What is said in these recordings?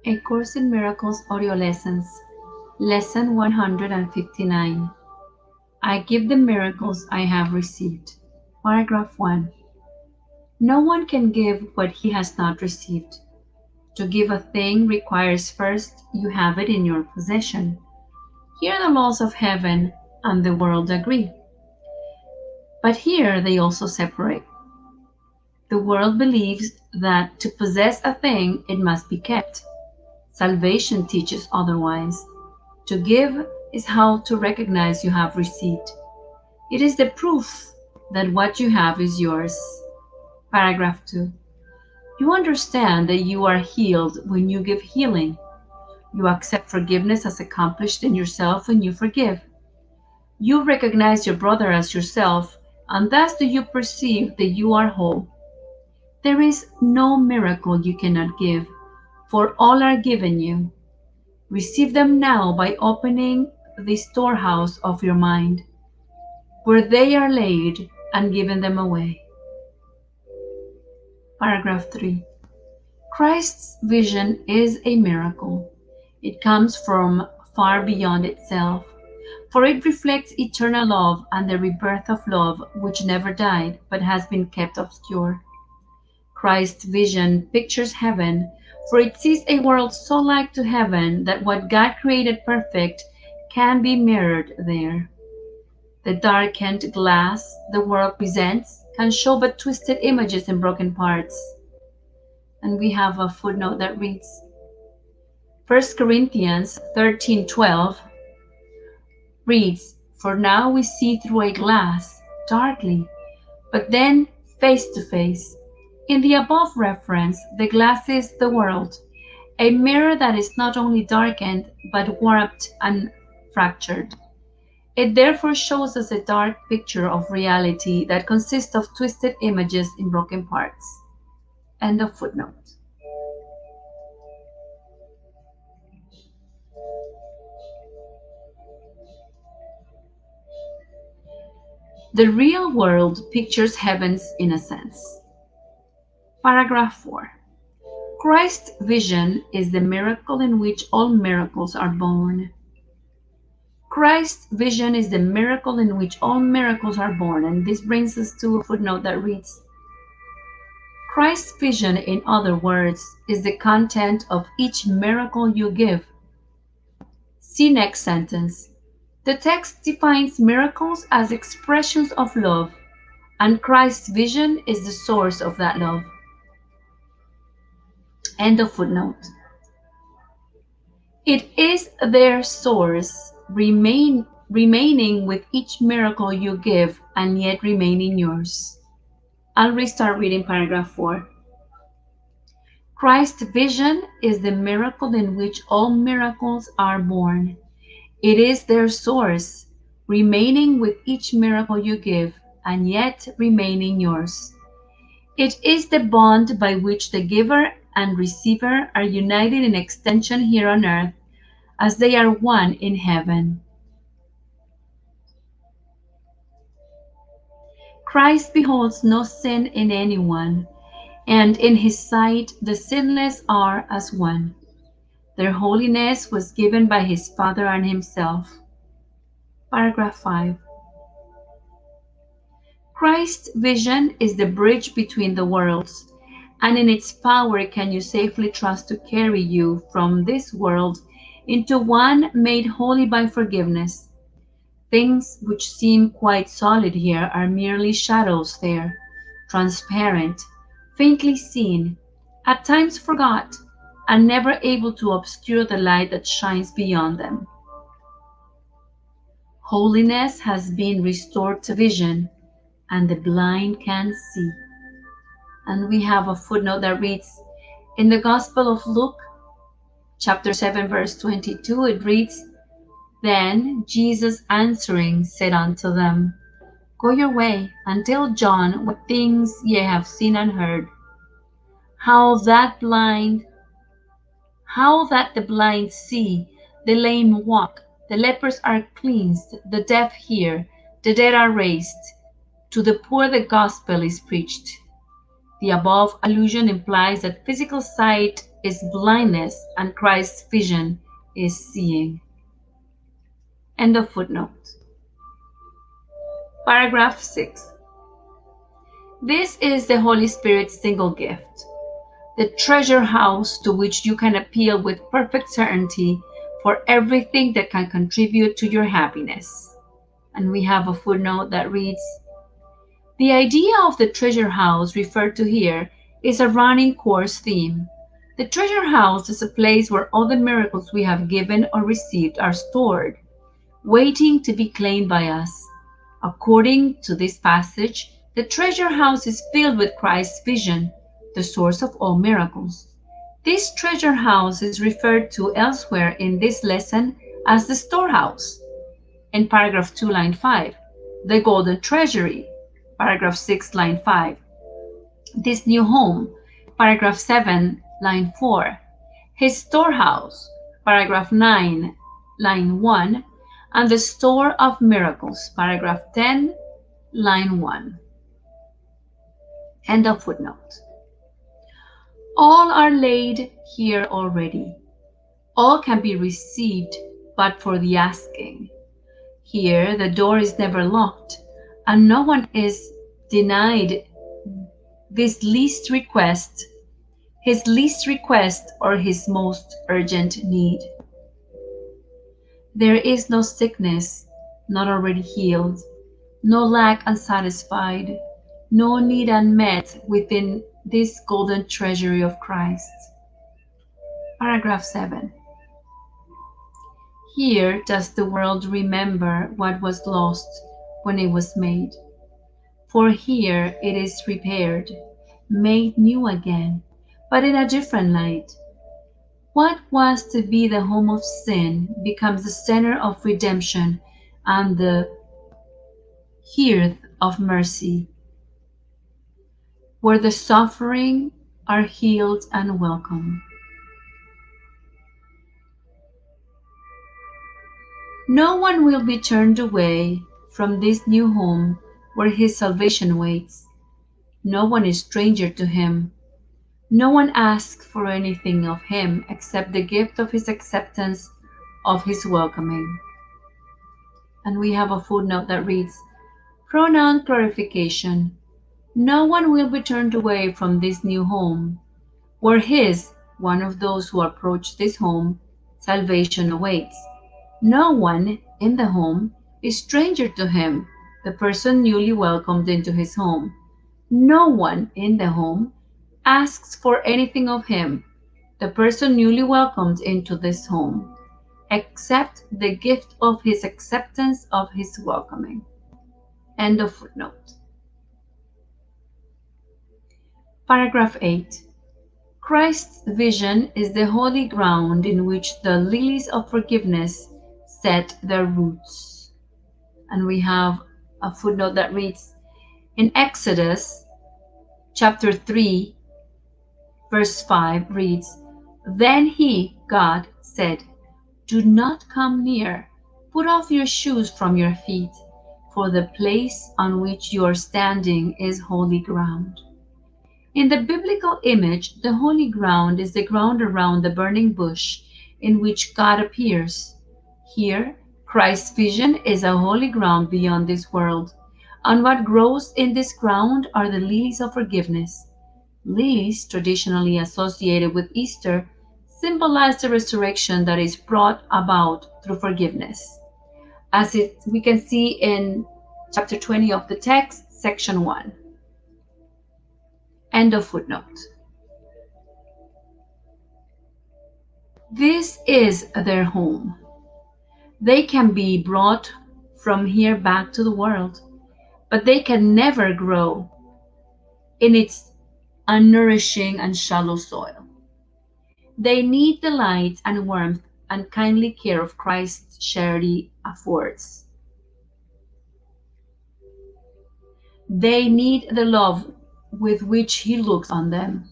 A Course in Miracles Audio Lessons, Lesson 159. I give the miracles I have received. Paragraph 1. No one can give what he has not received. To give a thing requires first you have it in your possession. Here the laws of heaven and the world agree. But here they also separate. The world believes that to possess a thing it must be kept. Salvation teaches otherwise. To give is how to recognize you have received. It is the proof that what you have is yours. Paragraph 2. You understand that you are healed when you give healing. You accept forgiveness as accomplished in yourself when you forgive. You recognize your brother as yourself, and thus do you perceive that you are whole. There is no miracle you cannot give, for all are given you. Receive them now by opening the storehouse of your mind, where they are laid, and giving them away. Paragraph 3. Christ's vision is a miracle. It comes from far beyond itself, for it reflects eternal love and the rebirth of love which never died but has been kept obscure. Christ's vision pictures heaven, for it sees a world so like to heaven that what God created perfect can be mirrored there. The darkened glass the world presents can show but twisted images and broken parts. And we have a footnote that reads, 1 Corinthians 13:12 reads, For now we see through a glass, darkly, but then face to face. In the above reference, the glass is the world, a mirror that is not only darkened, but warped and fractured. It therefore shows us a dark picture of reality that consists of twisted images in broken parts. End of footnote. The real world pictures heaven's innocence. Paragraph 4. Christ's vision is the miracle in which all miracles are born. Christ's vision is the miracle in which all miracles are born, and this brings us to a footnote that reads, Christ's vision, in other words, is the content of each miracle you give. See next sentence. The text defines miracles as expressions of love, and Christ's vision is the source of that love. End of footnote. It is their source, remaining with each miracle you give, and yet remaining yours. I'll restart reading paragraph 4. Christ's vision is the miracle in which all miracles are born. It is their source, remaining with each miracle you give, and yet remaining yours. It is the bond by which the giver and receiver are united in extension here on earth, as they are one in heaven. Christ beholds no sin in anyone, and in his sight the sinless are as one. Their holiness was given by his Father and himself. Paragraph 5. Christ's vision is the bridge between the worlds, and in its power can you safely trust to carry you from this world into one made holy by forgiveness. Things which seem quite solid here are merely shadows there, transparent, faintly seen, at times forgot, and never able to obscure the light that shines beyond them. Holiness has been restored to vision, and the blind can see. And we have a footnote that reads, in the Gospel of Luke, chapter 7, verse 22, it reads, Then Jesus answering said unto them, Go your way, and tell John what things ye have seen and heard, how that the blind see, the lame walk, the lepers are cleansed, the deaf hear, the dead are raised, to the poor the gospel is preached. The above allusion implies that physical sight is blindness and Christ's vision is seeing. End of footnote. Paragraph 6. This is the Holy Spirit's single gift, the treasure house to which you can appeal with perfect certainty for everything that can contribute to your happiness. And we have a footnote that reads, the idea of the treasure house referred to here is a running course theme. The treasure house is a place where all the miracles we have given or received are stored, waiting to be claimed by us. According to this passage, the treasure house is filled with Christ's vision, the source of all miracles. This treasure house is referred to elsewhere in this lesson as the storehouse. In paragraph 2, line 5, the golden treasury. Paragraph 6, line 5, this new home. Paragraph 7, line 4, his storehouse. Paragraph 9, line 1, and the store of miracles. Paragraph 10, line 1. End of footnote. All are laid here already. All can be received but for the asking. Here the door is never locked, and no one is denied his least request or his most urgent need. There is no sickness not already healed, no lack unsatisfied, no need unmet within this golden treasury of Christ. Paragraph 7. Here does the world remember what was lost when it was made. For here it is repaired, made new again, but in a different light. What was to be the home of sin becomes the center of redemption and the hearth of mercy, where the suffering are healed and welcome. No one will be turned away from this new home where his salvation waits. No one is stranger to him. No one asks for anything of him except the gift of his acceptance of his welcoming. And we have a footnote that reads, pronoun clarification. No one will be turned away from this new home, where his, one of those who approach this home, salvation awaits. No one in the home is stranger to him, the person newly welcomed into his home. No one in the home asks for anything of him, the person newly welcomed into this home, except the gift of his acceptance of his welcoming. End of footnote. Paragraph 8. Christ's vision is the holy ground in which the lilies of forgiveness set their roots. And we have a footnote that reads, in Exodus chapter 3, verse 5 reads, then he, God, said, do not come near, put off your shoes from your feet, for the place on which you are standing is holy ground. In the biblical image, the holy ground is the ground around the burning bush in which God appears. Here, Christ's vision is a holy ground beyond this world, and what grows in this ground are the lilies of forgiveness. Lilies, traditionally associated with Easter, symbolize the resurrection that is brought about through forgiveness, as we can see in chapter 20 of the text, section 1. End of footnote. This is their home. They can be brought from here back to the world, but they can never grow in its unnourishing and shallow soil. They need the light and warmth and kindly care of Christ's charity affords. They need the love with which he looks on them,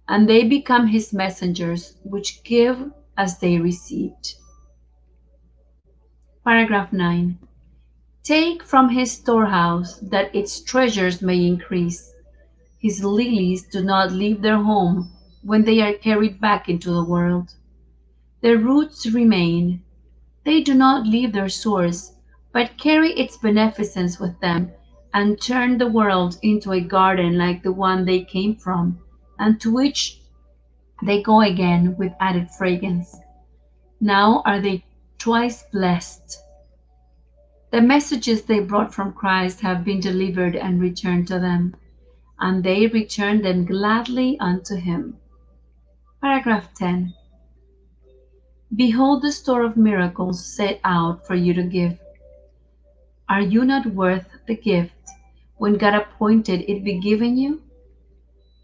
and they become his messengers, which give as they received. Paragraph 9. Take from his storehouse that its treasures may increase. His lilies do not leave their home when they are carried back into the world. Their roots remain. They do not leave their source, but carry its beneficence with them and turn the world into a garden like the one they came from, and to which they go again with added fragrance. Now are they twice blessed. The messages they brought from Christ have been delivered and returned to them, and they return them gladly unto him. Paragraph 10. Behold the store of miracles set out for you to give. Are you not worth the gift when God appointed it be given you?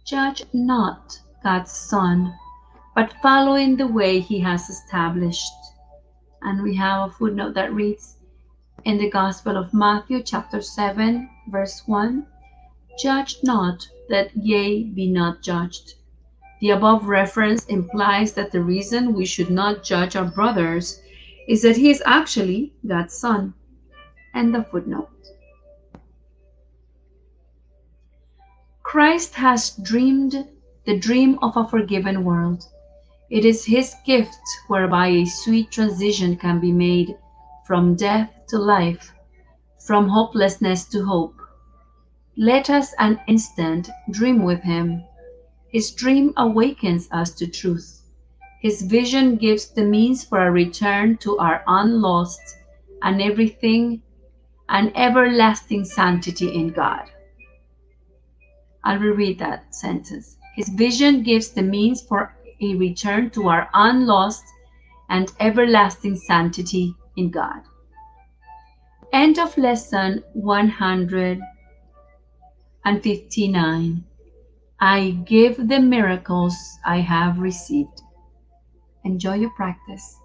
Judge not God's Son, but follow in the way he has established. And we have a footnote that reads, in the Gospel of Matthew chapter 7, verse 1, Judge not that ye be not judged. The above reference implies that the reason we should not judge our brothers is that he is actually God's Son. End of footnote. Christ has dreamed the dream of a forgiven world. It is his gift whereby a sweet transition can be made from death to life, from hopelessness to hope. Let us an instant dream with him. His dream awakens us to truth. His vision gives the means for a return to our unlost and everlasting sanctity in God. I'll reread that sentence. His vision gives the means for a return to our unlost and everlasting sanctity in God. End of lesson 159. I give the miracles I have received. Enjoy your practice.